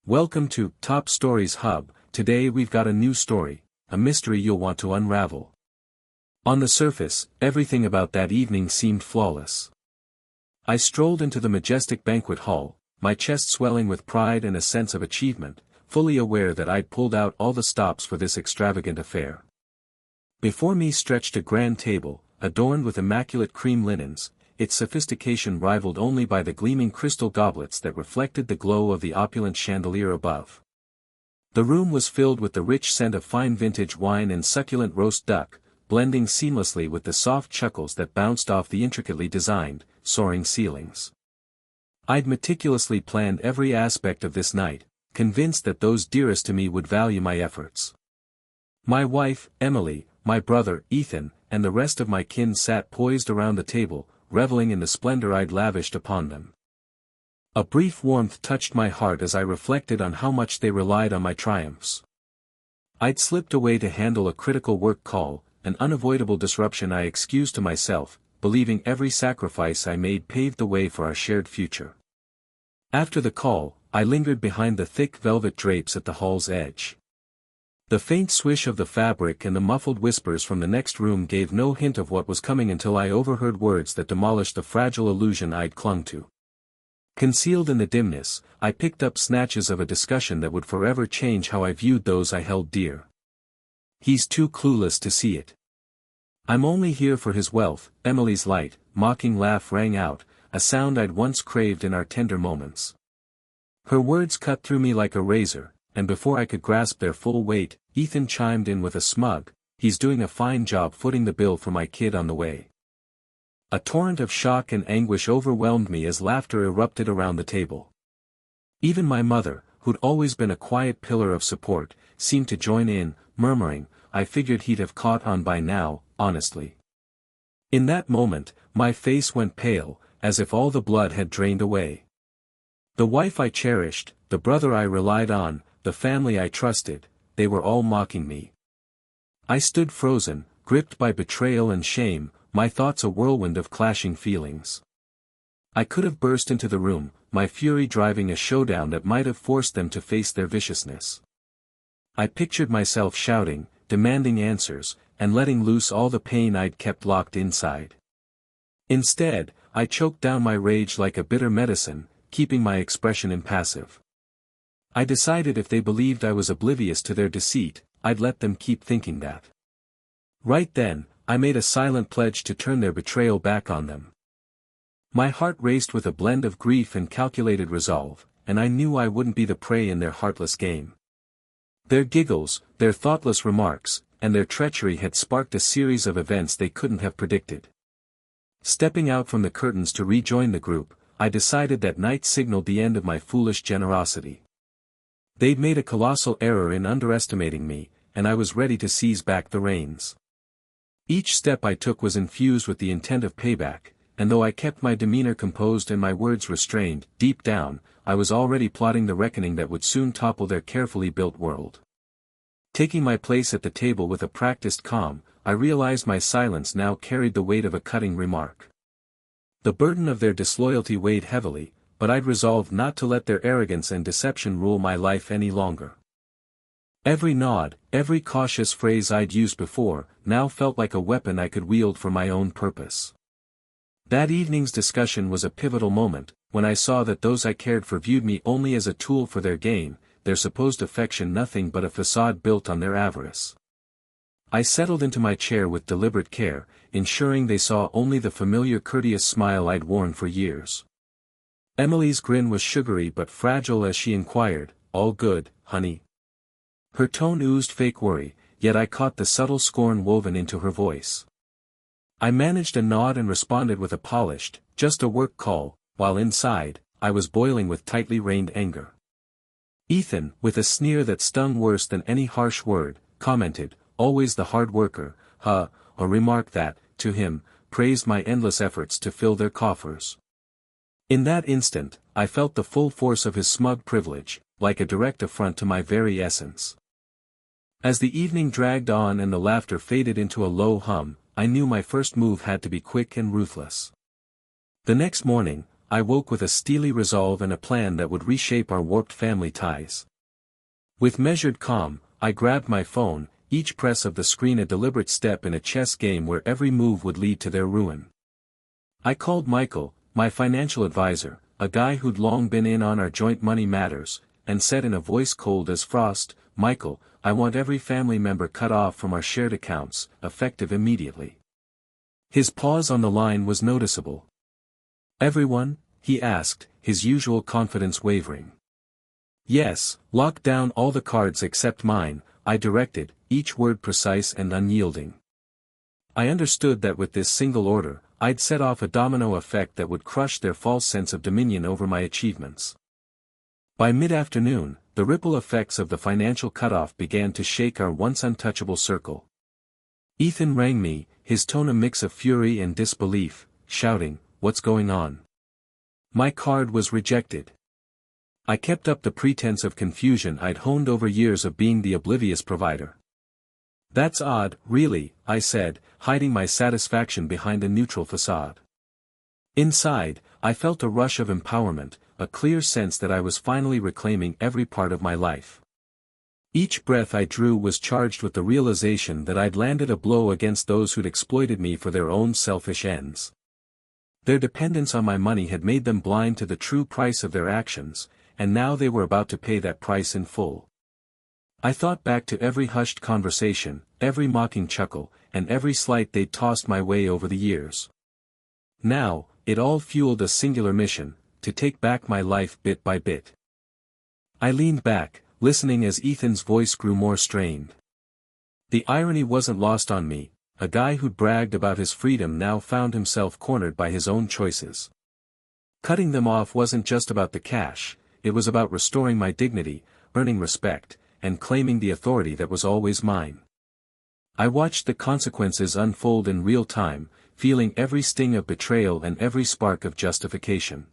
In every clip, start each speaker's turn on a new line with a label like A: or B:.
A: Welcome to Top Stories Hub. Today we've got a new story, a mystery you'll want to unravel. On the surface, everything about that evening seemed flawless. I strolled into the majestic banquet hall, my chest swelling with pride and a sense of achievement, fully aware that I'd pulled out all the stops for this extravagant affair. Before me stretched a grand table, adorned with immaculate cream linens, its sophistication rivaled only by the gleaming crystal goblets that reflected the glow of the opulent chandelier above. The room was filled with the rich scent of fine vintage wine and succulent roast duck, blending seamlessly with the soft chuckles that bounced off the intricately designed, soaring ceilings. I'd meticulously planned every aspect of this night, convinced that those dearest to me would value my efforts. My wife, Emily, my brother, Ethan, and the rest of my kin sat poised around the table, reveling in the splendor I'd lavished upon them. A brief warmth touched my heart as I reflected on how much they relied on my triumphs. I'd slipped away to handle a critical work call, an unavoidable disruption I excused to myself, believing every sacrifice I made paved the way for our shared future. After the call, I lingered behind the thick velvet drapes at the hall's edge. The faint swish of the fabric and the muffled whispers from the next room gave no hint of what was coming until I overheard words that demolished the fragile illusion I'd clung to. Concealed in the dimness, I picked up snatches of a discussion that would forever change how I viewed those I held dear. "He's too clueless to see it. I'm only here for his wealth." Emily's light, mocking laugh rang out, a sound I'd once craved in our tender moments. Her words cut through me like a razor, and before I could grasp their full weight, Ethan chimed in with a smug, "He's doing a fine job footing the bill for my kid on the way." A torrent of shock and anguish overwhelmed me as laughter erupted around the table. Even my mother, who'd always been a quiet pillar of support, seemed to join in, murmuring, "I figured he'd have caught on by now, honestly." In that moment, my face went pale, as if all the blood had drained away. The wife I cherished, the brother I relied on, the family I trusted, they were all mocking me. I stood frozen, gripped by betrayal and shame, my thoughts a whirlwind of clashing feelings. I could have burst into the room, my fury driving a showdown that might have forced them to face their viciousness. I pictured myself shouting, demanding answers, and letting loose all the pain I'd kept locked inside. Instead, I choked down my rage like a bitter medicine, keeping my expression impassive. I decided if they believed I was oblivious to their deceit, I'd let them keep thinking that. Right then, I made a silent pledge to turn their betrayal back on them. My heart raced with a blend of grief and calculated resolve, and I knew I wouldn't be the prey in their heartless game. Their giggles, their thoughtless remarks, and their treachery had sparked a series of events they couldn't have predicted. Stepping out from the curtains to rejoin the group, I decided that night signaled the end of my foolish generosity. They'd made a colossal error in underestimating me, and I was ready to seize back the reins. Each step I took was infused with the intent of payback, and though I kept my demeanor composed and my words restrained, deep down, I was already plotting the reckoning that would soon topple their carefully built world. Taking my place at the table with a practiced calm, I realized my silence now carried the weight of a cutting remark. The burden of their disloyalty weighed heavily, but I'd resolved not to let their arrogance and deception rule my life any longer. Every nod, every cautious phrase I'd used before, now felt like a weapon I could wield for my own purpose. That evening's discussion was a pivotal moment, when I saw that those I cared for viewed me only as a tool for their gain, their supposed affection nothing but a facade built on their avarice. I settled into my chair with deliberate care, ensuring they saw only the familiar courteous smile I'd worn for years. Emily's grin was sugary but fragile as she inquired, "All good, honey?" Her tone oozed fake worry, yet I caught the subtle scorn woven into her voice. I managed a nod and responded with a polished, "Just a work call," while inside, I was boiling with tightly reined anger. Ethan, with a sneer that stung worse than any harsh word, commented, "Always the hard worker, huh," a remark that, to him, praised my endless efforts to fill their coffers. In that instant, I felt the full force of his smug privilege, like a direct affront to my very essence. As the evening dragged on and the laughter faded into a low hum, I knew my first move had to be quick and ruthless. The next morning, I woke with a steely resolve and a plan that would reshape our warped family ties. With measured calm, I grabbed my phone, each press of the screen a deliberate step in a chess game where every move would lead to their ruin. I called Michael, my financial advisor, a guy who'd long been in on our joint money matters, and said in a voice cold as frost, "Michael, I want every family member cut off from our shared accounts, effective immediately." His pause on the line was noticeable. "Everyone?" he asked, his usual confidence wavering. "Yes, lock down all the cards except mine," I directed, each word precise and unyielding. I understood that with this single order, I'd set off a domino effect that would crush their false sense of dominion over my achievements. By mid-afternoon, the ripple effects of the financial cutoff began to shake our once untouchable circle. Ethan rang me, his tone a mix of fury and disbelief, shouting, "What's going on?" My card was rejected. I kept up the pretense of confusion I'd honed over years of being the oblivious provider. "That's odd, really," I said, hiding my satisfaction behind a neutral facade. Inside, I felt a rush of empowerment, a clear sense that I was finally reclaiming every part of my life. Each breath I drew was charged with the realization that I'd landed a blow against those who'd exploited me for their own selfish ends. Their dependence on my money had made them blind to the true price of their actions, and now they were about to pay that price in full. I thought back to every hushed conversation, every mocking chuckle, and every slight they'd tossed my way over the years. Now, it all fueled a singular mission, to take back my life bit by bit. I leaned back, listening as Ethan's voice grew more strained. The irony wasn't lost on me, a guy who'd bragged about his freedom now found himself cornered by his own choices. Cutting them off wasn't just about the cash, it was about restoring my dignity, earning respect, and claiming the authority that was always mine. I watched the consequences unfold in real time, feeling every sting of betrayal and every spark of justification.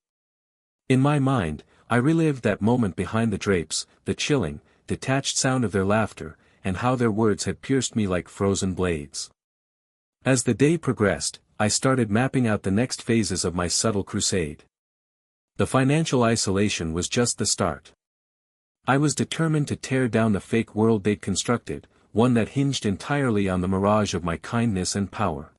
A: In my mind, I relived that moment behind the drapes, the chilling, detached sound of their laughter, and how their words had pierced me like frozen blades. As the day progressed, I started mapping out the next phases of my subtle crusade. The financial isolation was just the start. I was determined to tear down the fake world they'd constructed, one that hinged entirely on the mirage of my kindness and power.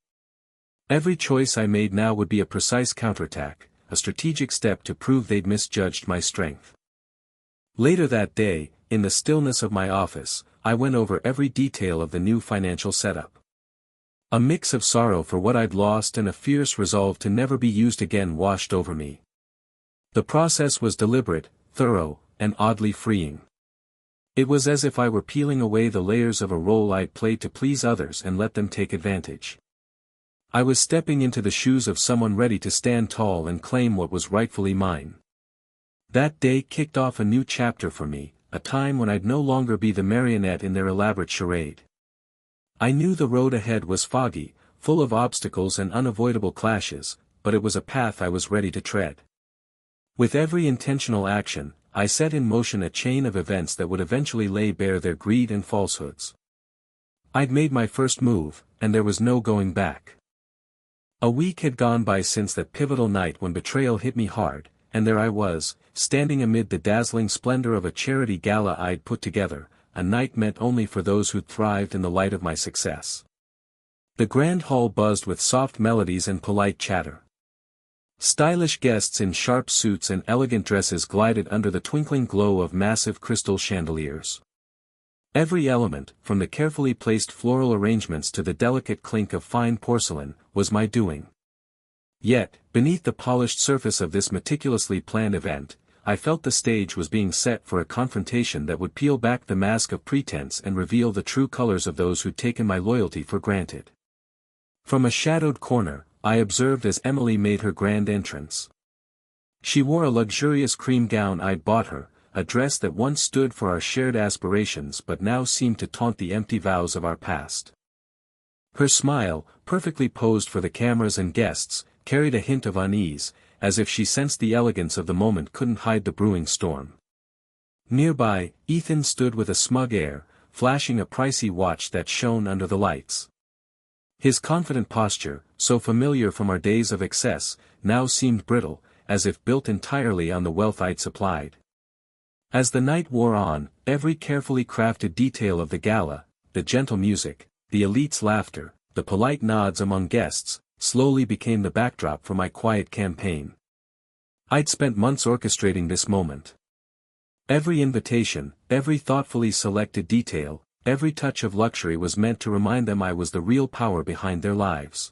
A: Every choice I made now would be a precise counterattack, a strategic step to prove they'd misjudged my strength. Later that day, in the stillness of my office, I went over every detail of the new financial setup. A mix of sorrow for what I'd lost and a fierce resolve to never be used again washed over me. The process was deliberate, thorough, and oddly freeing. It was as if I were peeling away the layers of a role I'd played to please others and let them take advantage. I was stepping into the shoes of someone ready to stand tall and claim what was rightfully mine. That day kicked off a new chapter for me, a time when I'd no longer be the marionette in their elaborate charade. I knew the road ahead was foggy, full of obstacles and unavoidable clashes, but it was a path I was ready to tread. With every intentional action, I set in motion a chain of events that would eventually lay bare their greed and falsehoods. I'd made my first move, and there was no going back. A week had gone by since that pivotal night when betrayal hit me hard, and there I was, standing amid the dazzling splendor of a charity gala I'd put together, a night meant only for those who'd thrived in the light of my success. The grand hall buzzed with soft melodies and polite chatter. Stylish guests in sharp suits and elegant dresses glided under the twinkling glow of massive crystal chandeliers. Every element, from the carefully placed floral arrangements to the delicate clink of fine porcelain, was my doing. Yet, beneath the polished surface of this meticulously planned event, I felt the stage was being set for a confrontation that would peel back the mask of pretense and reveal the true colors of those who'd taken my loyalty for granted. From a shadowed corner, I observed as Emily made her grand entrance. She wore a luxurious cream gown I'd bought her, a dress that once stood for our shared aspirations but now seemed to taunt the empty vows of our past. Her smile, perfectly posed for the cameras and guests, carried a hint of unease, as if she sensed the elegance of the moment couldn't hide the brewing storm. Nearby, Ethan stood with a smug air, flashing a pricey watch that shone under the lights. His confident posture, so familiar from our days of excess, now seemed brittle, as if built entirely on the wealth I'd supplied. As the night wore on, every carefully crafted detail of the gala, the gentle music, the elite's laughter, the polite nods among guests, slowly became the backdrop for my quiet campaign. I'd spent months orchestrating this moment. Every invitation, every thoughtfully selected detail, every touch of luxury was meant to remind them I was the real power behind their lives.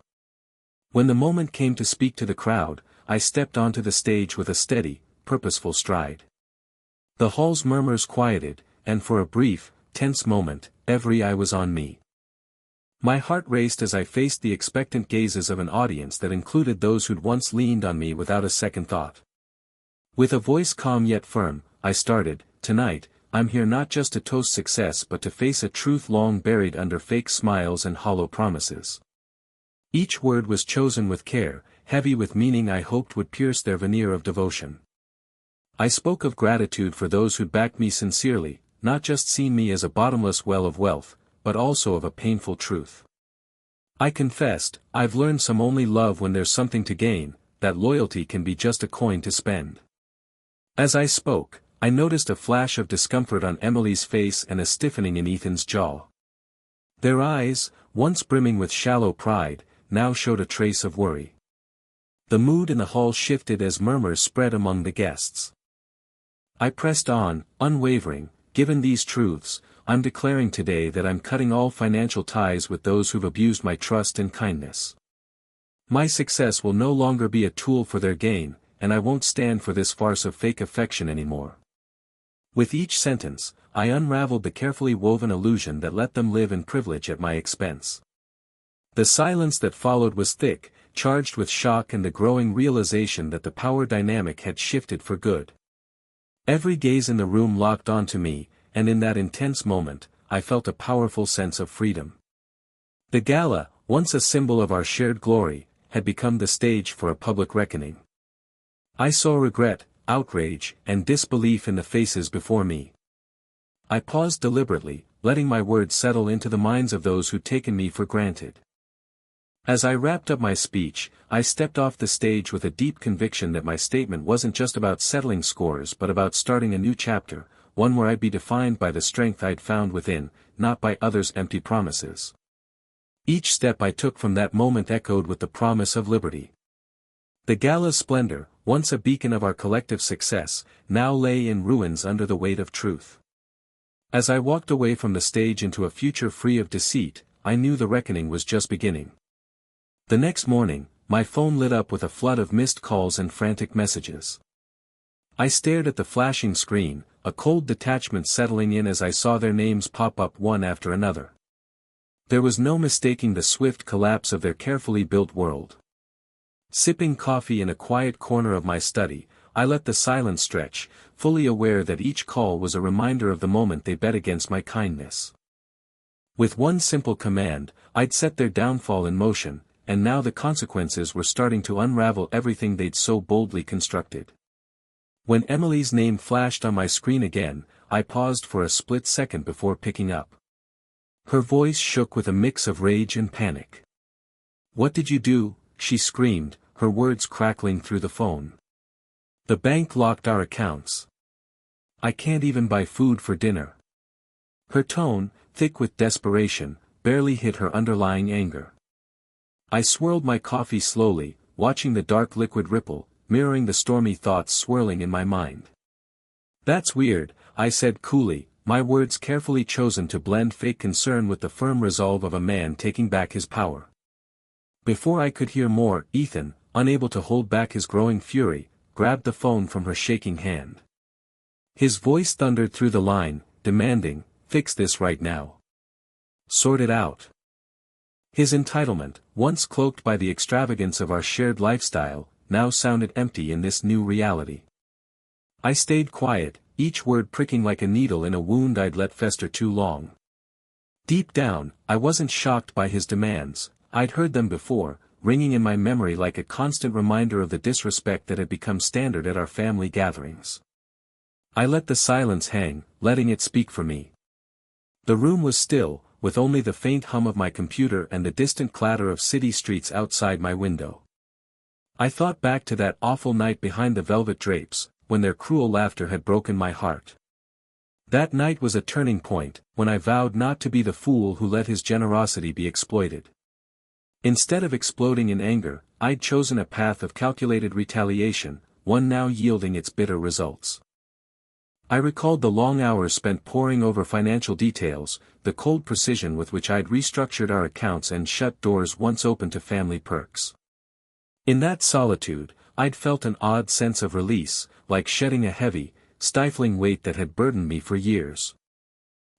A: When the moment came to speak to the crowd, I stepped onto the stage with a steady, purposeful stride. The hall's murmurs quieted, and for a brief, tense moment, every eye was on me. My heart raced as I faced the expectant gazes of an audience that included those who'd once leaned on me without a second thought. With a voice calm yet firm, I started, "Tonight, I'm here not just to toast success but to face a truth long buried under fake smiles and hollow promises." Each word was chosen with care, heavy with meaning I hoped would pierce their veneer of devotion. I spoke of gratitude for those who'd backed me sincerely, not just seen me as a bottomless well of wealth, but also of a painful truth. I confessed, "I've learned some only love when there's something to gain, that loyalty can be just a coin to spend." As I spoke, I noticed a flash of discomfort on Emily's face and a stiffening in Ethan's jaw. Their eyes, once brimming with shallow pride, now showed a trace of worry. The mood in the hall shifted as murmurs spread among the guests. I pressed on, unwavering. "Given these truths, I'm declaring today that I'm cutting all financial ties with those who've abused my trust and kindness. My success will no longer be a tool for their gain, and I won't stand for this farce of fake affection anymore." With each sentence, I unraveled the carefully woven illusion that let them live in privilege at my expense. The silence that followed was thick, charged with shock and the growing realization that the power dynamic had shifted for good. Every gaze in the room locked onto me, and in that intense moment, I felt a powerful sense of freedom. The gala, once a symbol of our shared glory, had become the stage for a public reckoning. I saw regret, outrage, and disbelief in the faces before me. I paused deliberately, letting my words settle into the minds of those who'd taken me for granted. As I wrapped up my speech, I stepped off the stage with a deep conviction that my statement wasn't just about settling scores but about starting a new chapter, one where I'd be defined by the strength I'd found within, not by others' empty promises. Each step I took from that moment echoed with the promise of liberty. The gala's splendor, once a beacon of our collective success, now lay in ruins under the weight of truth. As I walked away from the stage into a future free of deceit, I knew the reckoning was just beginning. The next morning, my phone lit up with a flood of missed calls and frantic messages. I stared at the flashing screen, a cold detachment settling in as I saw their names pop up one after another. There was no mistaking the swift collapse of their carefully built world. Sipping coffee in a quiet corner of my study, I let the silence stretch, fully aware that each call was a reminder of the moment they bet against my kindness. With one simple command, I'd set their downfall in motion, and now the consequences were starting to unravel everything they'd so boldly constructed. When Emily's name flashed on my screen again, I paused for a split second before picking up. Her voice shook with a mix of rage and panic. "What did you do?" she screamed, her words crackling through the phone. "The bank locked our accounts. I can't even buy food for dinner." Her tone, thick with desperation, barely hid her underlying anger. I swirled my coffee slowly, watching the dark liquid ripple, mirroring the stormy thoughts swirling in my mind. "That's weird," I said coolly, my words carefully chosen to blend fake concern with the firm resolve of a man taking back his power. Before I could hear more, Ethan, unable to hold back his growing fury, grabbed the phone from her shaking hand. His voice thundered through the line, demanding, "Fix this right now. Sort it out." His entitlement, once cloaked by the extravagance of our shared lifestyle, now sounded empty in this new reality. I stayed quiet, each word pricking like a needle in a wound I'd let fester too long. Deep down, I wasn't shocked by his demands. I'd heard them before, ringing in my memory like a constant reminder of the disrespect that had become standard at our family gatherings. I let the silence hang, letting it speak for me. The room was still, with only the faint hum of my computer and the distant clatter of city streets outside my window. I thought back to that awful night behind the velvet drapes, when their cruel laughter had broken my heart. That night was a turning point, when I vowed not to be the fool who let his generosity be exploited. Instead of exploding in anger, I'd chosen a path of calculated retaliation, one now yielding its bitter results. I recalled the long hours spent poring over financial details, the cold precision with which I'd restructured our accounts and shut doors once open to family perks. In that solitude, I'd felt an odd sense of release, like shedding a heavy, stifling weight that had burdened me for years.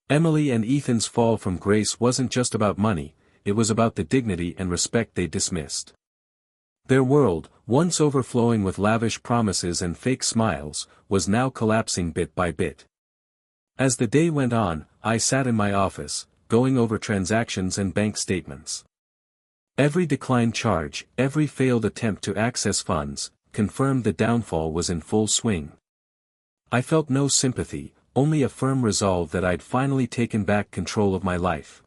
A: Emily and Ethan's fall from grace wasn't just about money, it was about the dignity and respect they dismissed. Their world, once overflowing with lavish promises and fake smiles, was now collapsing bit by bit. As the day went on, I sat in my office, going over transactions and bank statements. Every declined charge, every failed attempt to access funds, confirmed the downfall was in full swing. I felt no sympathy, only a firm resolve that I'd finally taken back control of my life.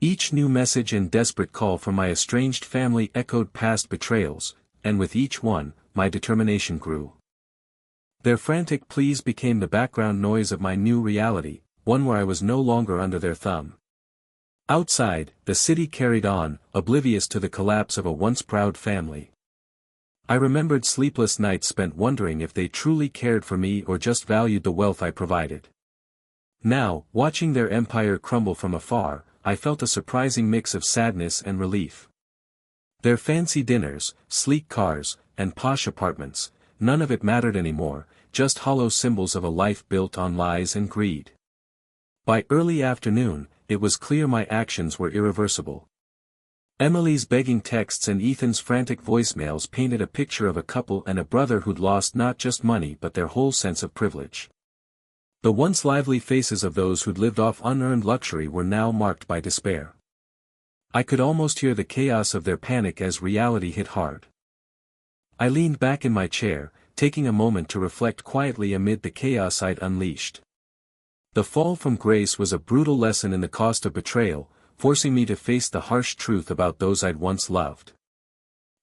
A: Each new message and desperate call from my estranged family echoed past betrayals, and with each one, my determination grew. Their frantic pleas became the background noise of my new reality, one where I was no longer under their thumb. Outside, the city carried on, oblivious to the collapse of a once proud family. I remembered sleepless nights spent wondering if they truly cared for me or just valued the wealth I provided. Now, watching their empire crumble from afar, I felt a surprising mix of sadness and relief. Their fancy dinners, sleek cars, and posh apartments, none of it mattered anymore, just hollow symbols of a life built on lies and greed. By early afternoon, it was clear my actions were irreversible. Emily's begging texts and Ethan's frantic voicemails painted a picture of a couple and a brother who'd lost not just money but their whole sense of privilege. The once lively faces of those who'd lived off unearned luxury were now marked by despair. I could almost hear the chaos of their panic as reality hit hard. I leaned back in my chair, taking a moment to reflect quietly amid the chaos I'd unleashed. The fall from grace was a brutal lesson in the cost of betrayal, forcing me to face the harsh truth about those I'd once loved.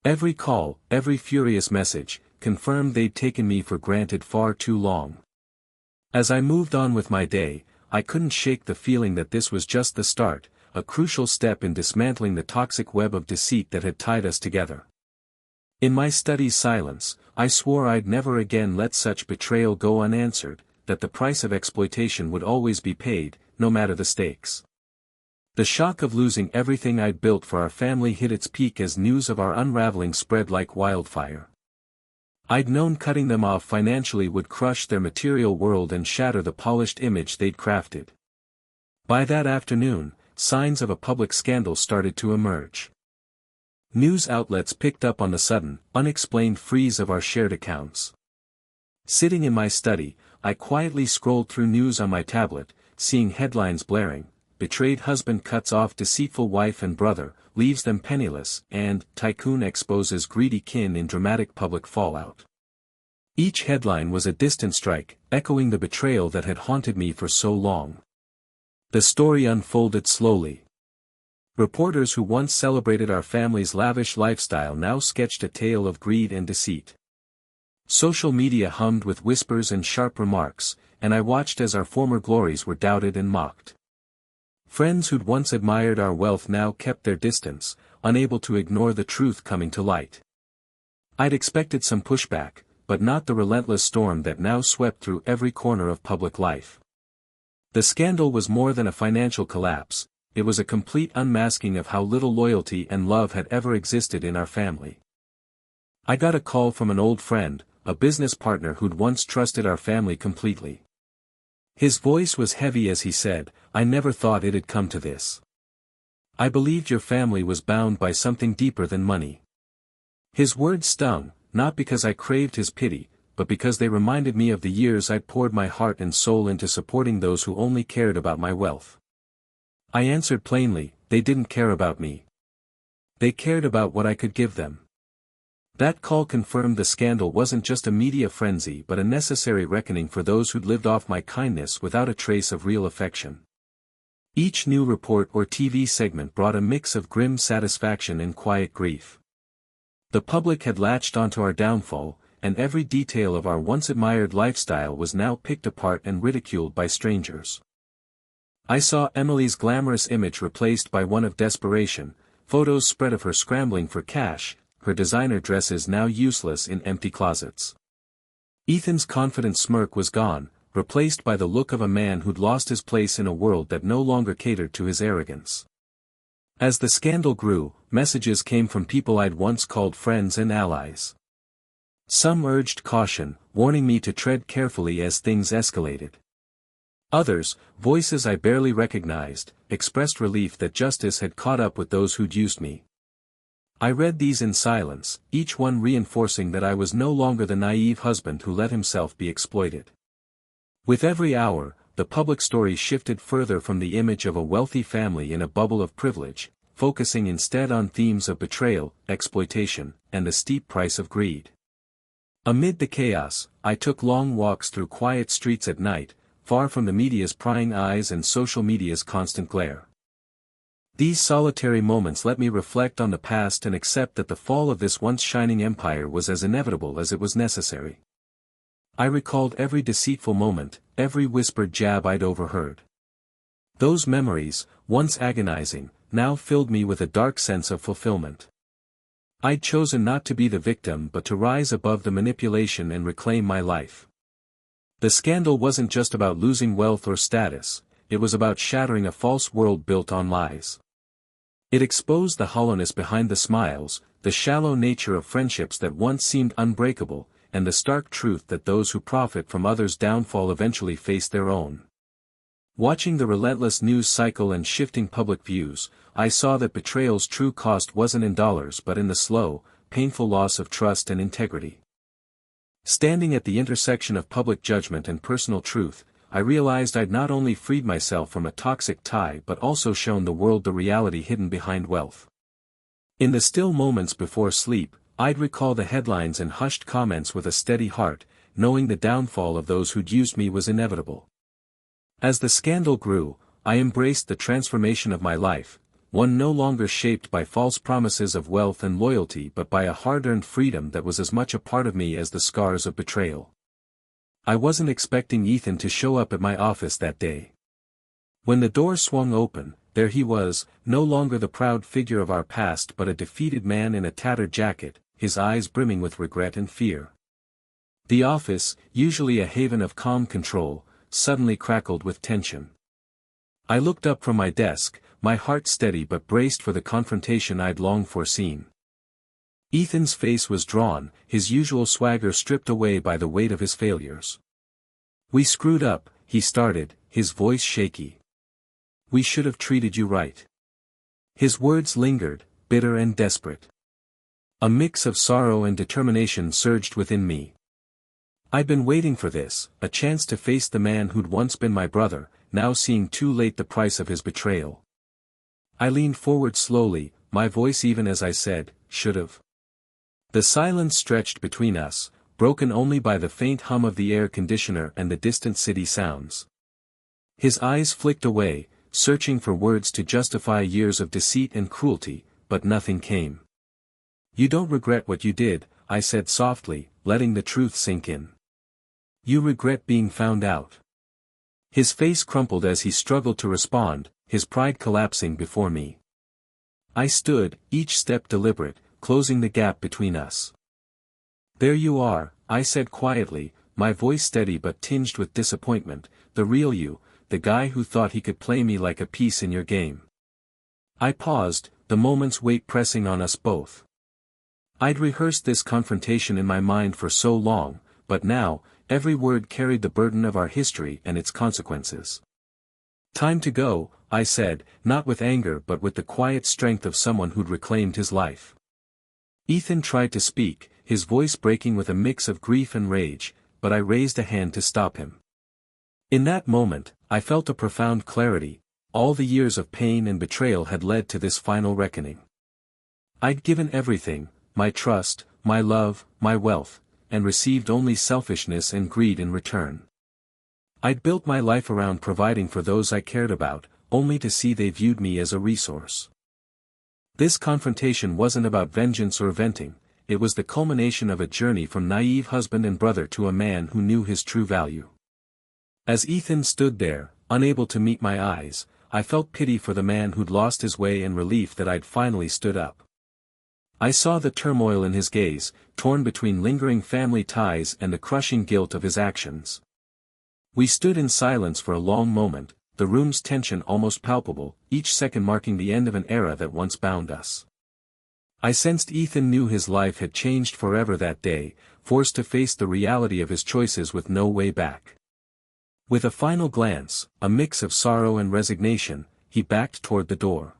A: Every call, every furious message, confirmed they'd taken me for granted far too long. As I moved on with my day, I couldn't shake the feeling that this was just the start, a crucial step in dismantling the toxic web of deceit that had tied us together. In my study's silence, I swore I'd never again let such betrayal go unanswered, that the price of exploitation would always be paid, no matter the stakes. The shock of losing everything I'd built for our family hit its peak as news of our unraveling spread like wildfire. I'd known cutting them off financially would crush their material world and shatter the polished image they'd crafted. By that afternoon, signs of a public scandal started to emerge. News outlets picked up on the sudden, unexplained freeze of our shared accounts. Sitting in my study, I quietly scrolled through news on my tablet, seeing headlines blaring, "Betrayed husband cuts off deceitful wife and brother, leaves them penniless," and "Tycoon exposes greedy kin in dramatic public fallout." Each headline was a distant strike, echoing the betrayal that had haunted me for so long. The story unfolded slowly. Reporters who once celebrated our family's lavish lifestyle now sketched a tale of greed and deceit. Social media hummed with whispers and sharp remarks, and I watched as our former glories were doubted and mocked. Friends who'd once admired our wealth now kept their distance, unable to ignore the truth coming to light. I'd expected some pushback, but not the relentless storm that now swept through every corner of public life. The scandal was more than a financial collapse, it was a complete unmasking of how little loyalty and love had ever existed in our family. I got a call from an old friend, a business partner who'd once trusted our family completely. His voice was heavy as he said, "I never thought it'd come to this. I believed your family was bound by something deeper than money." His words stung, not because I craved his pity, but because they reminded me of the years I'd poured my heart and soul into supporting those who only cared about my wealth. I answered plainly, they didn't care about me. They cared about what I could give them. That call confirmed the scandal wasn't just a media frenzy but a necessary reckoning for those who'd lived off my kindness without a trace of real affection. Each new report or TV segment brought a mix of grim satisfaction and quiet grief. The public had latched onto our downfall, and every detail of our once admired lifestyle was now picked apart and ridiculed by strangers. I saw Emily's glamorous image replaced by one of desperation, photos spread of her scrambling for cash, her designer dresses now useless in empty closets. Ethan's confident smirk was gone, replaced by the look of a man who'd lost his place in a world that no longer catered to his arrogance. As the scandal grew, messages came from people I'd once called friends and allies. Some urged caution, warning me to tread carefully as things escalated. Others, voices I barely recognized, expressed relief that justice had caught up with those who'd used me. I read these in silence, each one reinforcing that I was no longer the naive husband who let himself be exploited. With every hour, the public story shifted further from the image of a wealthy family in a bubble of privilege, focusing instead on themes of betrayal, exploitation, and the steep price of greed. Amid the chaos, I took long walks through quiet streets at night, far from the media's prying eyes and social media's constant glare. These solitary moments let me reflect on the past and accept that the fall of this once shining empire was as inevitable as it was necessary. I recalled every deceitful moment, every whispered jab I'd overheard. Those memories, once agonizing, now filled me with a dark sense of fulfillment. I'd chosen not to be the victim but to rise above the manipulation and reclaim my life. The scandal wasn't just about losing wealth or status, it was about shattering a false world built on lies. It exposed the hollowness behind the smiles, the shallow nature of friendships that once seemed unbreakable, and the stark truth that those who profit from others' downfall eventually face their own. Watching the relentless news cycle and shifting public views, I saw that betrayal's true cost wasn't in dollars but in the slow, painful loss of trust and integrity. Standing at the intersection of public judgment and personal truth, I realized I'd not only freed myself from a toxic tie but also shown the world the reality hidden behind wealth. In the still moments before sleep, I'd recall the headlines and hushed comments with a steady heart, knowing the downfall of those who'd used me was inevitable. As the scandal grew, I embraced the transformation of my life, one no longer shaped by false promises of wealth and loyalty but by a hard-earned freedom that was as much a part of me as the scars of betrayal. I wasn't expecting Ethan to show up at my office that day. When the door swung open, there he was, no longer the proud figure of our past but a defeated man in a tattered jacket, his eyes brimming with regret and fear. The office, usually a haven of calm control, suddenly crackled with tension. I looked up from my desk, my heart steady but braced for the confrontation I'd long foreseen. Ethan's face was drawn, his usual swagger stripped away by the weight of his failures. "We screwed up," he started, his voice shaky. "We should have treated you right." His words lingered, bitter and desperate. A mix of sorrow and determination surged within me. I'd been waiting for this, a chance to face the man who'd once been my brother, now seeing too late the price of his betrayal. I leaned forward slowly, my voice even as I said, "Should've." The silence stretched between us, broken only by the faint hum of the air conditioner and the distant city sounds. His eyes flicked away, searching for words to justify years of deceit and cruelty, but nothing came. "You don't regret what you did," I said softly, letting the truth sink in. "You regret being found out." His face crumpled as he struggled to respond, his pride collapsing before me. I stood, each step deliberate, closing the gap between us. "There you are," I said quietly, my voice steady but tinged with disappointment, "the real you, the guy who thought he could play me like a piece in your game." I paused, the moment's weight pressing on us both. I'd rehearsed this confrontation in my mind for so long, but now, every word carried the burden of our history and its consequences. "Time to go," I said, not with anger but with the quiet strength of someone who'd reclaimed his life. Ethan tried to speak, his voice breaking with a mix of grief and rage, but I raised a hand to stop him. In that moment, I felt a profound clarity. All the years of pain and betrayal had led to this final reckoning. I'd given everything, my trust, my love, my wealth, and received only selfishness and greed in return. I'd built my life around providing for those I cared about, only to see they viewed me as a resource. This confrontation wasn't about vengeance or venting, it was the culmination of a journey from naive husband and brother to a man who knew his true value. As Ethan stood there, unable to meet my eyes, I felt pity for the man who'd lost his way and relief that I'd finally stood up. I saw the turmoil in his gaze, torn between lingering family ties and the crushing guilt of his actions. We stood in silence for a long moment, the room's tension almost palpable, each second marking the end of an era that once bound us. I sensed Ethan knew his life had changed forever that day, forced to face the reality of his choices with no way back. With a final glance, a mix of sorrow and resignation, he backed toward the door.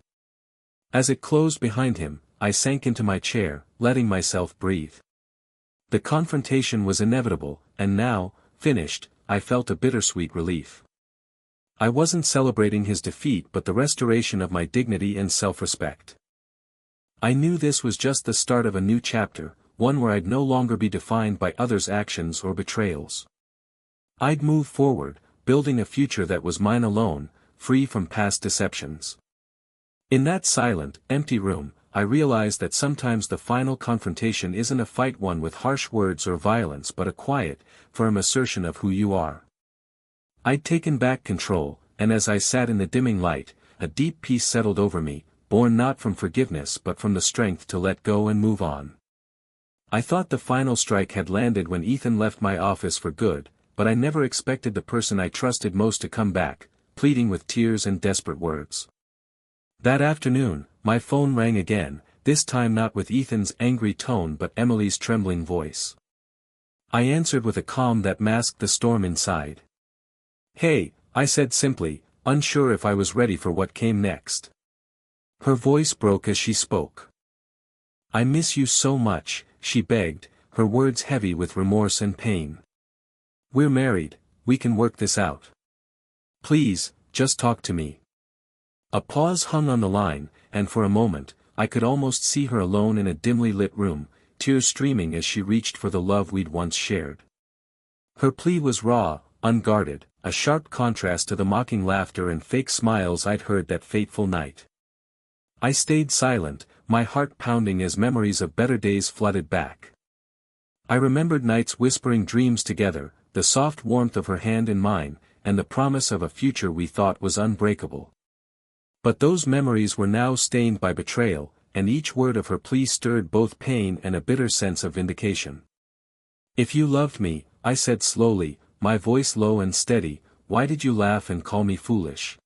A: As it closed behind him, I sank into my chair, letting myself breathe. The confrontation was inevitable, and now, finished, I felt a bittersweet relief. I wasn't celebrating his defeat but the restoration of my dignity and self-respect. I knew this was just the start of a new chapter, one where I'd no longer be defined by others' actions or betrayals. I'd move forward, building a future that was mine alone, free from past deceptions. In that silent, empty room, I realized that sometimes the final confrontation isn't a fight won with harsh words or violence but a quiet, firm assertion of who you are. I'd taken back control, and as I sat in the dimming light, a deep peace settled over me, born not from forgiveness but from the strength to let go and move on. I thought the final strike had landed when Ethan left my office for good, but I never expected the person I trusted most to come back, pleading with tears and desperate words. That afternoon, my phone rang again, this time not with Ethan's angry tone but Emily's trembling voice. I answered with a calm that masked the storm inside. "Hey," I said simply, unsure if I was ready for what came next. Her voice broke as she spoke. "I miss you so much," she begged, her words heavy with remorse and pain. "We're married, we can work this out. Please, just talk to me." A pause hung on the line, and for a moment, I could almost see her alone in a dimly lit room, tears streaming as she reached for the love we'd once shared. Her plea was raw, unguarded, a sharp contrast to the mocking laughter and fake smiles I'd heard that fateful night. I stayed silent, my heart pounding as memories of better days flooded back. I remembered nights whispering dreams together, the soft warmth of her hand in mine, and the promise of a future we thought was unbreakable. But those memories were now stained by betrayal, and each word of her plea stirred both pain and a bitter sense of vindication. "If you loved me," I said slowly, my voice low and steady, "why did you laugh and call me foolish?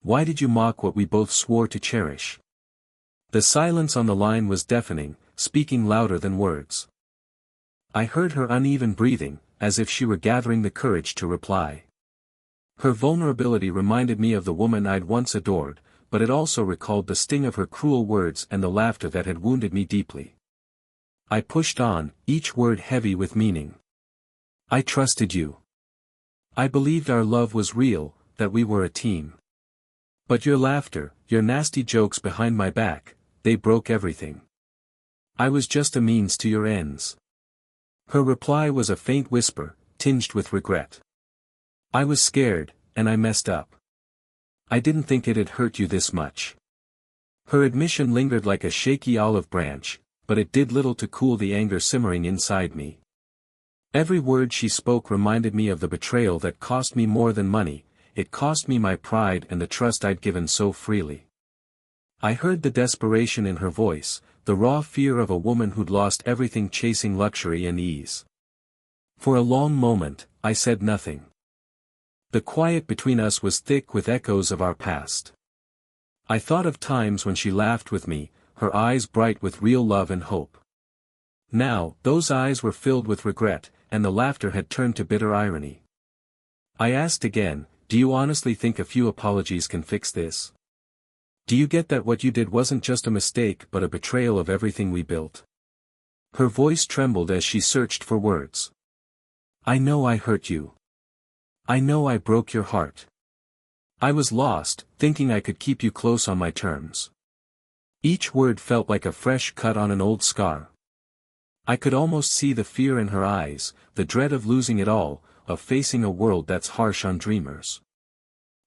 A: Why did you mock what we both swore to cherish?" The silence on the line was deafening, speaking louder than words. I heard her uneven breathing, as if she were gathering the courage to reply. Her vulnerability reminded me of the woman I'd once adored, but it also recalled the sting of her cruel words and the laughter that had wounded me deeply. I pushed on, each word heavy with meaning. "I trusted you. I believed our love was real, that we were a team. But your laughter, your nasty jokes behind my back, they broke everything. I was just a means to your ends." Her reply was a faint whisper, tinged with regret. "I was scared, and I messed up. I didn't think it'd hurt you this much." Her admission lingered like a shaky olive branch, but it did little to cool the anger simmering inside me. Every word she spoke reminded me of the betrayal that cost me more than money, it cost me my pride and the trust I'd given so freely. I heard the desperation in her voice, the raw fear of a woman who'd lost everything chasing luxury and ease. For a long moment, I said nothing. The quiet between us was thick with echoes of our past. I thought of times when she laughed with me, her eyes bright with real love and hope. Now, those eyes were filled with regret, and the laughter had turned to bitter irony. I asked again, "Do you honestly think a few apologies can fix this? Do you get that what you did wasn't just a mistake but a betrayal of everything we built?" Her voice trembled as she searched for words. "I know I hurt you. I know I broke your heart. I was lost, thinking I could keep you close on my terms." Each word felt like a fresh cut on an old scar. I could almost see the fear in her eyes, the dread of losing it all, of facing a world that's harsh on dreamers.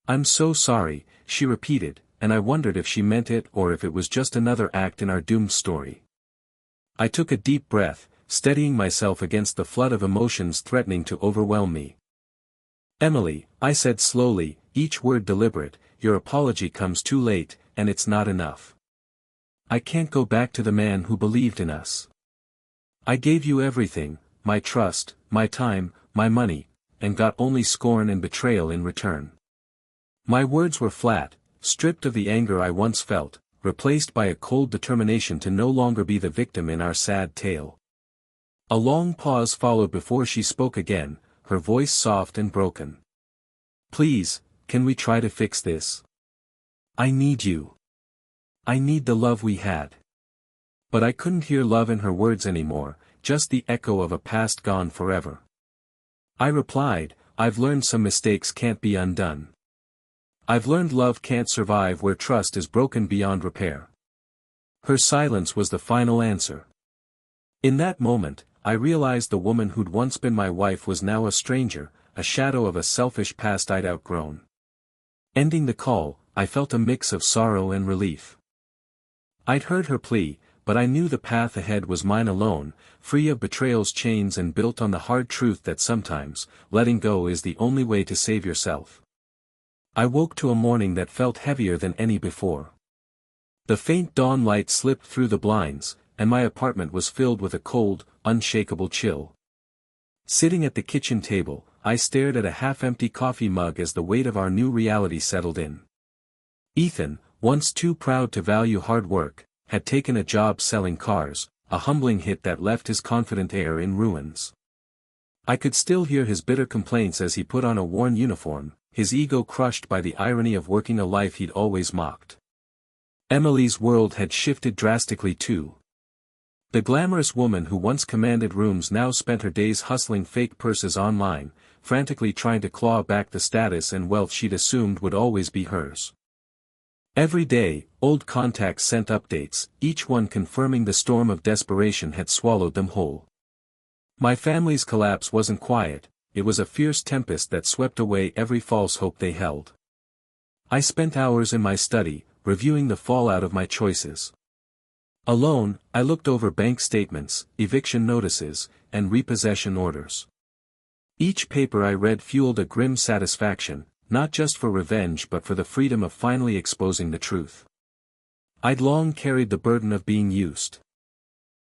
A: "I'm so sorry," she repeated, and I wondered if she meant it or if it was just another act in our doomed story. I took a deep breath, steadying myself against the flood of emotions threatening to overwhelm me. "Emily," I said slowly, each word deliberate, "your apology comes too late, and it's not enough. I can't go back to the man who believed in us. I gave you everything, my trust, my time, my money, and got only scorn and betrayal in return." My words were flat, stripped of the anger I once felt, replaced by a cold determination to no longer be the victim in our sad tale. A long pause followed before she spoke again, her voice soft and broken. "Please, can we try to fix this? I need you. I need the love we had." But I couldn't hear love in her words anymore, just the echo of a past gone forever. I replied, "I've learned some mistakes can't be undone. I've learned love can't survive where trust is broken beyond repair." Her silence was the final answer. In that moment, I realized the woman who'd once been my wife was now a stranger, a shadow of a selfish past I'd outgrown. Ending the call, I felt a mix of sorrow and relief. I'd heard her plea, but I knew the path ahead was mine alone, free of betrayal's chains and built on the hard truth that sometimes, letting go is the only way to save yourself. I woke to a morning that felt heavier than any before. The faint dawn light slipped through the blinds, and my apartment was filled with a cold, unshakable chill. Sitting at the kitchen table, I stared at a half-empty coffee mug as the weight of our new reality settled in. Ethan, once too proud to value hard work, had taken a job selling cars, a humbling hit that left his confident air in ruins. I could still hear his bitter complaints as he put on a worn uniform, his ego crushed by the irony of working a life he'd always mocked. Emily's world had shifted drastically too. The glamorous woman who once commanded rooms now spent her days hustling fake purses online, frantically trying to claw back the status and wealth she'd assumed would always be hers. Every day, old contacts sent updates, each one confirming the storm of desperation had swallowed them whole. My family's collapse wasn't quiet, it was a fierce tempest that swept away every false hope they held. I spent hours in my study, reviewing the fallout of my choices. Alone, I looked over bank statements, eviction notices, and repossession orders. Each paper I read fueled a grim satisfaction, not just for revenge but for the freedom of finally exposing the truth. I'd long carried the burden of being used.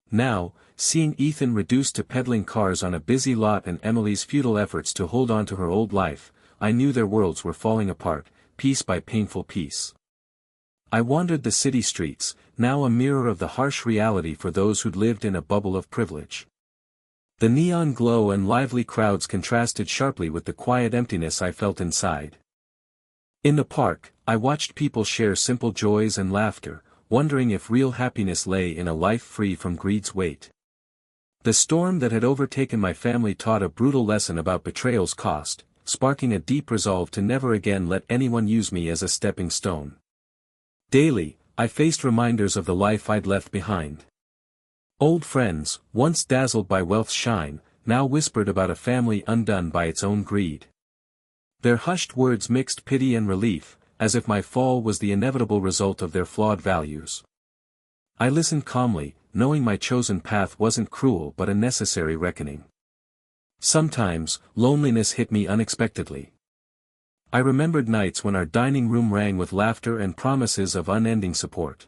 A: Now, seeing Ethan reduced to peddling cars on a busy lot and Emily's futile efforts to hold on to her old life, I knew their worlds were falling apart, piece by painful piece. I wandered the city streets, now a mirror of the harsh reality for those who'd lived in a bubble of privilege. The neon glow and lively crowds contrasted sharply with the quiet emptiness I felt inside. In the park, I watched people share simple joys and laughter, wondering if real happiness lay in a life free from greed's weight. The storm that had overtaken my family taught a brutal lesson about betrayal's cost, sparking a deep resolve to never again let anyone use me as a stepping stone. Daily, I faced reminders of the life I'd left behind. Old friends, once dazzled by wealth's shine, now whispered about a family undone by its own greed. Their hushed words mixed pity and relief, as if my fall was the inevitable result of their flawed values. I listened calmly, knowing my chosen path wasn't cruel but a necessary reckoning. Sometimes, loneliness hit me unexpectedly. I remembered nights when our dining room rang with laughter and promises of unending support.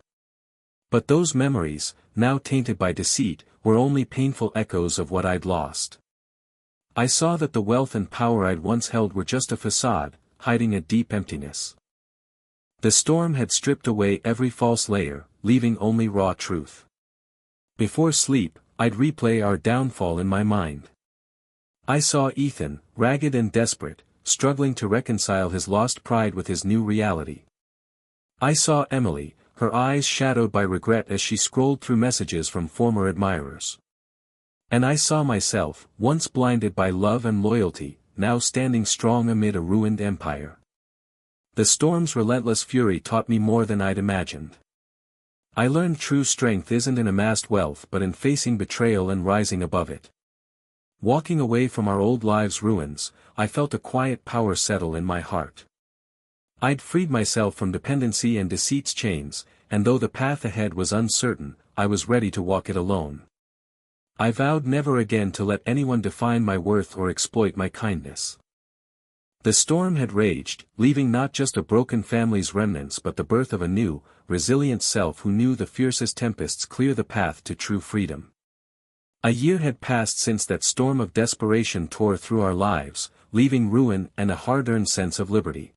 A: But those memories, now tainted by deceit, were only painful echoes of what I'd lost. I saw that the wealth and power I'd once held were just a facade, hiding a deep emptiness. The storm had stripped away every false layer, leaving only raw truth. Before sleep, I'd replay our downfall in my mind. I saw Ethan, ragged and desperate, struggling to reconcile his lost pride with his new reality. I saw Emily, her eyes shadowed by regret as she scrolled through messages from former admirers. And I saw myself, once blinded by love and loyalty, now standing strong amid a ruined empire. The storm's relentless fury taught me more than I'd imagined. I learned true strength isn't in amassed wealth but in facing betrayal and rising above it. Walking away from our old lives' ruins, I felt a quiet power settle in my heart. I'd freed myself from dependency and deceit's chains, and though the path ahead was uncertain, I was ready to walk it alone. I vowed never again to let anyone define my worth or exploit my kindness. The storm had raged, leaving not just a broken family's remnants but the birth of a new, resilient self who knew the fiercest tempests clear the path to true freedom. A year had passed since that storm of desperation tore through our lives, leaving ruin and a hard-earned sense of liberty.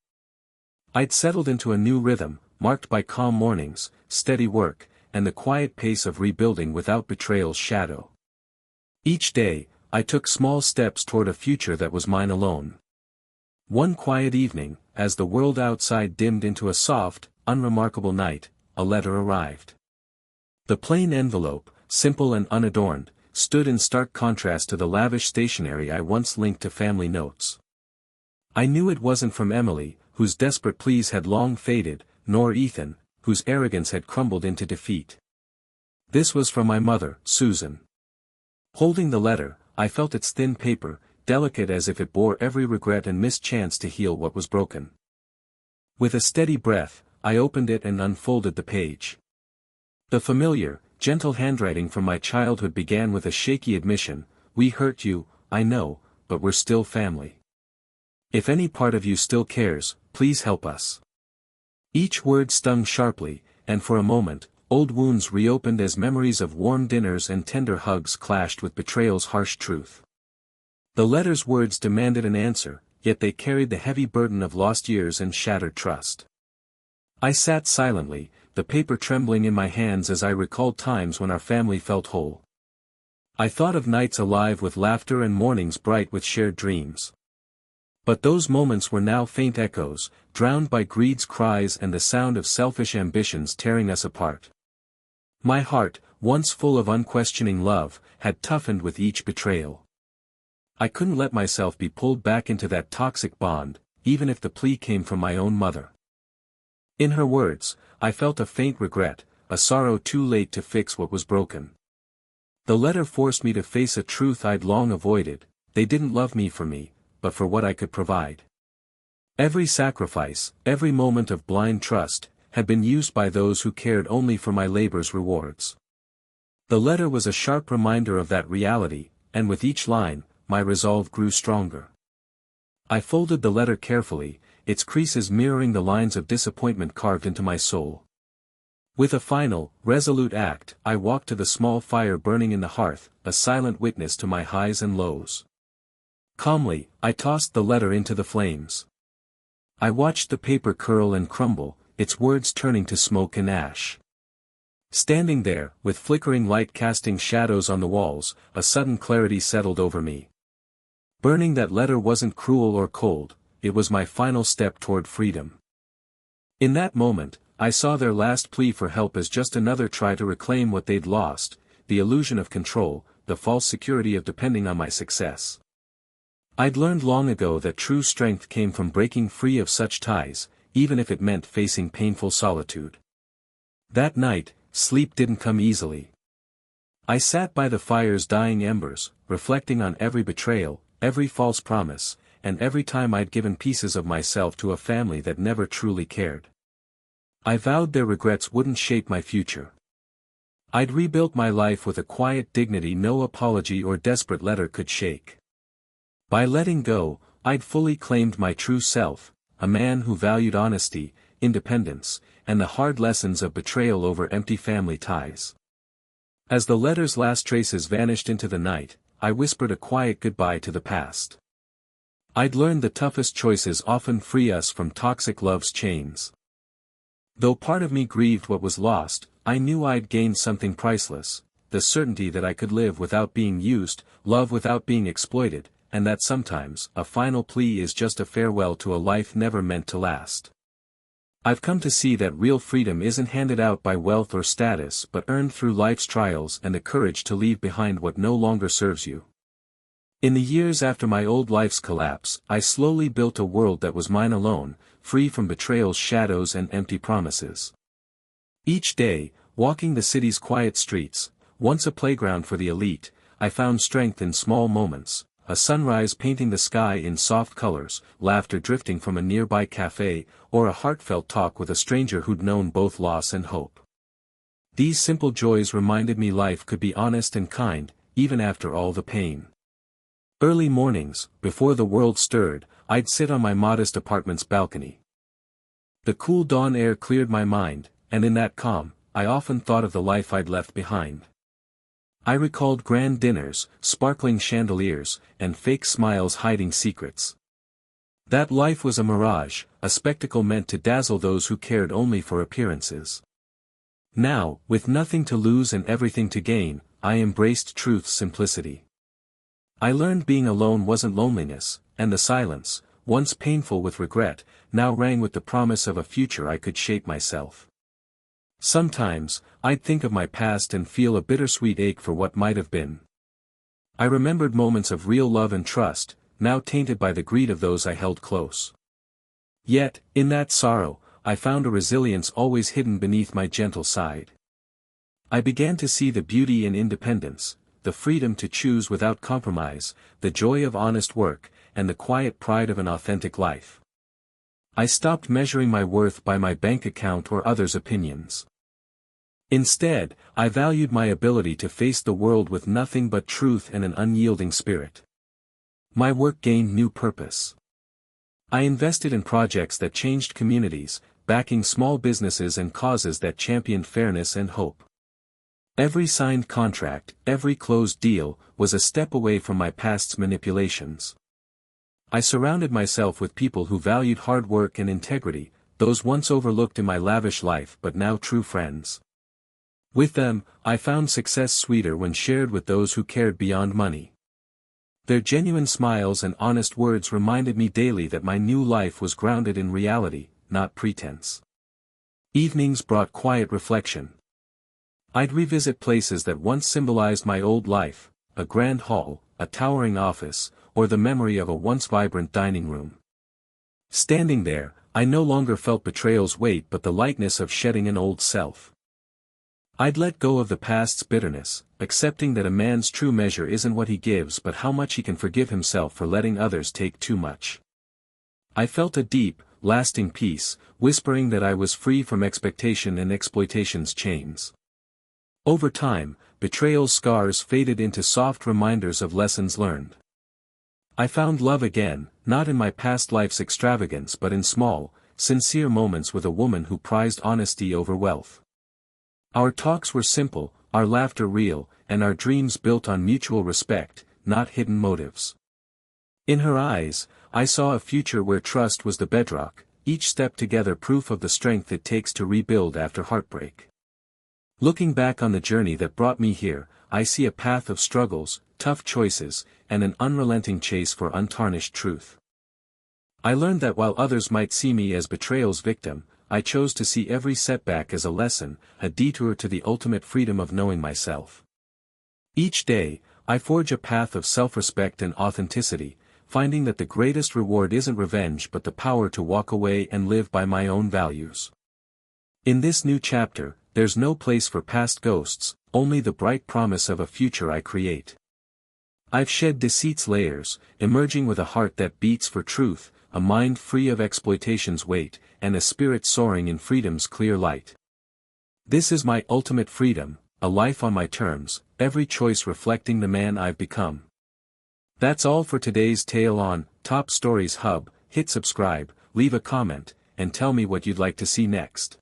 A: I'd settled into a new rhythm, marked by calm mornings, steady work, and the quiet pace of rebuilding without betrayal's shadow. Each day, I took small steps toward a future that was mine alone. One quiet evening, as the world outside dimmed into a soft, unremarkable night, a letter arrived. The plain envelope, simple and unadorned, stood in stark contrast to the lavish stationery I once linked to family notes. I knew it wasn't from Emily, whose desperate pleas had long faded, nor Ethan, whose arrogance had crumbled into defeat. This was from my mother, Susan. Holding the letter, I felt its thin paper, delicate as if it bore every regret and mischance to heal what was broken. With a steady breath, I opened it and unfolded the page. The familiar, gentle handwriting from my childhood began with a shaky admission, "We hurt you, I know, but we're still family. If any part of you still cares, please help us." Each word stung sharply, and for a moment, old wounds reopened as memories of warm dinners and tender hugs clashed with betrayal's harsh truth. The letter's words demanded an answer, yet they carried the heavy burden of lost years and shattered trust. I sat silently, the paper trembling in my hands as I recalled times when our family felt whole. I thought of nights alive with laughter and mornings bright with shared dreams. But those moments were now faint echoes, drowned by greed's cries and the sound of selfish ambitions tearing us apart. My heart, once full of unquestioning love, had toughened with each betrayal. I couldn't let myself be pulled back into that toxic bond, even if the plea came from my own mother. In her words, I felt a faint regret, a sorrow too late to fix what was broken. The letter forced me to face a truth I'd long avoided: they didn't love me for me, but for what I could provide. Every sacrifice, every moment of blind trust, had been used by those who cared only for my labor's rewards. The letter was a sharp reminder of that reality, and with each line, my resolve grew stronger. I folded the letter carefully, its creases mirroring the lines of disappointment carved into my soul. With a final, resolute act, I walked to the small fire burning in the hearth, a silent witness to my highs and lows. Calmly, I tossed the letter into the flames. I watched the paper curl and crumble, its words turning to smoke and ash. Standing there, with flickering light casting shadows on the walls, a sudden clarity settled over me. Burning that letter wasn't cruel or cold, it was my final step toward freedom. In that moment, I saw their last plea for help as just another try to reclaim what they'd lost, the illusion of control, the false security of depending on my success. I'd learned long ago that true strength came from breaking free of such ties, even if it meant facing painful solitude. That night, sleep didn't come easily. I sat by the fire's dying embers, reflecting on every betrayal, every false promise, and every time I'd given pieces of myself to a family that never truly cared. I vowed their regrets wouldn't shape my future. I'd rebuilt my life with a quiet dignity no apology or desperate letter could shake. By letting go, I'd fully claimed my true self, a man who valued honesty, independence, and the hard lessons of betrayal over empty family ties. As the letter's last traces vanished into the night, I whispered a quiet goodbye to the past. I'd learned the toughest choices often free us from toxic love's chains. Though part of me grieved what was lost, I knew I'd gained something priceless, the certainty that I could live without being used, love without being exploited, and that sometimes, a final plea is just a farewell to a life never meant to last. I've come to see that real freedom isn't handed out by wealth or status but earned through life's trials and the courage to leave behind what no longer serves you. In the years after my old life's collapse, I slowly built a world that was mine alone, free from betrayal's shadows and empty promises. Each day, walking the city's quiet streets, once a playground for the elite, I found strength in small moments, a sunrise painting the sky in soft colors, laughter drifting from a nearby cafe, or a heartfelt talk with a stranger who'd known both loss and hope. These simple joys reminded me life could be honest and kind, even after all the pain. Early mornings, before the world stirred, I'd sit on my modest apartment's balcony. The cool dawn air cleared my mind, and in that calm, I often thought of the life I'd left behind. I recalled grand dinners, sparkling chandeliers, and fake smiles hiding secrets. That life was a mirage, a spectacle meant to dazzle those who cared only for appearances. Now, with nothing to lose and everything to gain, I embraced truth's simplicity. I learned being alone wasn't loneliness, and the silence, once painful with regret, now rang with the promise of a future I could shape myself. Sometimes, I'd think of my past and feel a bittersweet ache for what might have been. I remembered moments of real love and trust, now tainted by the greed of those I held close. Yet, in that sorrow, I found a resilience always hidden beneath my gentle side. I began to see the beauty in independence, the freedom to choose without compromise, the joy of honest work, and the quiet pride of an authentic life. I stopped measuring my worth by my bank account or others' opinions. Instead, I valued my ability to face the world with nothing but truth and an unyielding spirit. My work gained new purpose. I invested in projects that changed communities, backing small businesses and causes that championed fairness and hope. Every signed contract, every closed deal, was a step away from my past's manipulations. I surrounded myself with people who valued hard work and integrity, those once overlooked in my lavish life but now true friends. With them, I found success sweeter when shared with those who cared beyond money. Their genuine smiles and honest words reminded me daily that my new life was grounded in reality, not pretense. Evenings brought quiet reflection. I'd revisit places that once symbolized my old life, a grand hall, a towering office, or the memory of a once vibrant dining room. Standing there, I no longer felt betrayal's weight but the lightness of shedding an old self. I'd let go of the past's bitterness, accepting that a man's true measure isn't what he gives but how much he can forgive himself for letting others take too much. I felt a deep, lasting peace, whispering that I was free from expectation and exploitation's chains. Over time, betrayal's scars faded into soft reminders of lessons learned. I found love again, not in my past life's extravagance but in small, sincere moments with a woman who prized honesty over wealth. Our talks were simple, our laughter real, and our dreams built on mutual respect, not hidden motives. In her eyes, I saw a future where trust was the bedrock, each step together proof of the strength it takes to rebuild after heartbreak. Looking back on the journey that brought me here, I see a path of struggles, tough choices, and an unrelenting chase for untarnished truth. I learned that while others might see me as betrayal's victim, I chose to see every setback as a lesson, a detour to the ultimate freedom of knowing myself. Each day, I forge a path of self-respect and authenticity, finding that the greatest reward isn't revenge but the power to walk away and live by my own values. In this new chapter, there's no place for past ghosts, only the bright promise of a future I create. I've shed deceit's layers, emerging with a heart that beats for truth, a mind free of exploitation's weight, and a spirit soaring in freedom's clear light. This is my ultimate freedom, a life on my terms, every choice reflecting the man I've become. That's all for today's tale on Top Stories Hub. Hit subscribe, leave a comment, and tell me what you'd like to see next.